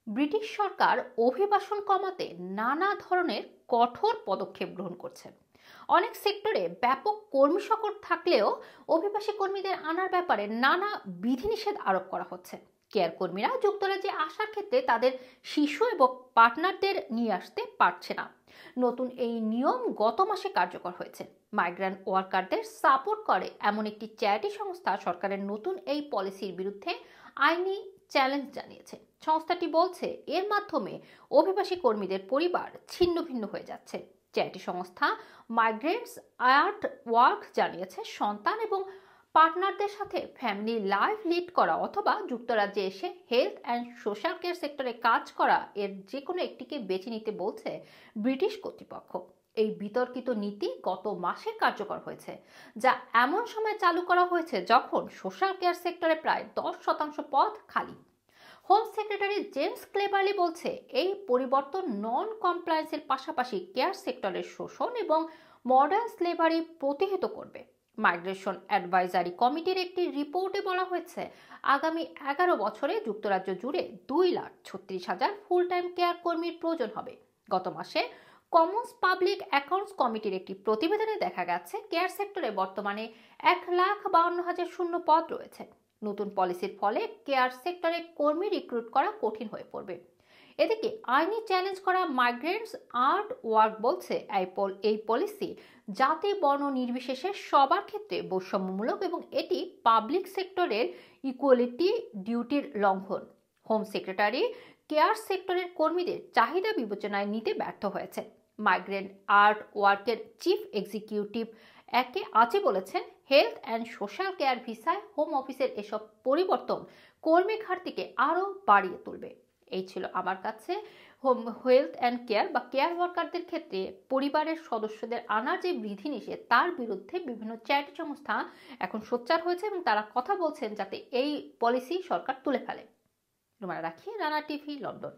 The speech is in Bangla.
ব্রিটিশ সরকার অভিবাসন কমাতে নানা ধরনের কঠোর পদক্ষেপ গ্রহণ করছে। অনেক সেক্টরে ব্যাপক কর্মী সংকট থাকলেও অভিবাসী কর্মীদের আনার ব্যাপারে নানা বিধিনিষেধ আরোপ করা হচ্ছে। কেয়ার কর্মীরা যুক্তরাজ্যে আসার ক্ষেত্রে তাদের শিশু এবং পার্টনারদের নিয়ে আসতে পারছে না। নতুন এই নিয়ম গত মাসে কার্যকর হয়েছে। মাইগ্রান্ট ওয়ার্কারদের সাপোর্ট করে এমন একটি চ্যারিটি সংস্থা সরকারের নতুন এই পলিসির বিরুদ্ধে আইনি চ্যালেঞ্জ জানিয়েছে। সংস্থাটি বলছে এর মাধ্যমে অভিবাসী কর্মীদের পরিবার ছিন্ন ভিন্ন হয়ে যাচ্ছে। চ্যারিটি সংস্থা মাইগ্রেন্টস আর্ট ওয়ার্ক জানিয়েছে, সন্তান এবং পার্টনারদের সাথে ফ্যামিলি লাইফ লিড করা অথবা যুক্তরাজ্যে এসে হেলথ অ্যান্ড সোশ্যাল কেয়ার সেক্টরে কাজ করা এর যে কোনো একটিকে বেছে নিতে বলছে ব্রিটিশ কর্তৃপক্ষ। এই বিতর্কিত নীতি গত মাসে কার্যকর হয়েছে, যা এমন সময় চালু করা হয়েছে যখন সোশ্যাল কেয়ার সেক্টরে প্রায় 10% পদ খালি। হোম সেক্রেটারি জেমস ক্লেবারলি বলছে এই পরিবর্তন নন কমপ্লায়েন্সের পাশাপাশি কেয়ার সেক্টরের শোষণ এবং মডার্ন স্লেভারি প্রতিহত করবে। মাইগ্রেশন অ্যাডভাইজারি কমিটির একটি রিপোর্টে বলা হয়েছে আগামী 11 বছরে যুক্তরাজ্য জুড়ে 2,36,000 ফুল টাইম কেয়ার কর্মীর প্রয়োজন হবে। গত মাসে কমন্স পাবলিক অ্যাকাউন্টস কমিটির একটি প্রতিবেদনে দেখা গেছে কেয়ার সেক্টরে বর্তমানে 1,52,000 শূন্য পদ রয়েছে। নতুন পলিসির ফলে কেয়ার সেক্টরে কর্মী রিক্রুট করা কঠিন হয়ে পড়বে। এদিকে আইনি চ্যালেঞ্জ করা মাইগ্রেন্টস আর্ট ওয়ার্ক বলছে এই পলিসি জাতি বর্ণ নির্বিশেষে সবার ক্ষেত্রে বৈষম্যমূলক এবং এটি পাবলিক সেক্টরের ইকুয়ালিটি ডিউটির লঙ্ঘন। হোম সেক্রেটারি কেয়ার সেক্টরের কর্মীদের চাহিদা বিবেচনায় নিতে ব্যর্থ হয়েছে। মাইগ্রেন্ট আর্ট ওয়ার্কের চিফ এক্সিকিউটিভ একে আছে বলেছেন, হেলথ অ্যান্ড সোশ্যাল কেয়ার ভিসায় হোম অফিসের এসব পরিবর্তন কর্মী ঘাটতিকে আরও বাড়িয়ে তুলবে। এই ছিল আমার কাছে হোম হেলথ অ্যান্ড কেয়ার বা কেয়ার ওয়ার্কারদের ক্ষেত্রে পরিবারের সদস্যদের আনার যে বিধিনিষেধ তার বিরুদ্ধে বিভিন্ন চ্যারিটি সংস্থা এখন সোচ্চার হয়েছে এবং তারা কথা বলছেন যাতে এই পলিসি সরকার তুলে ফেলে। রুমানা রাখি, রানা টিভি, লন্ডন।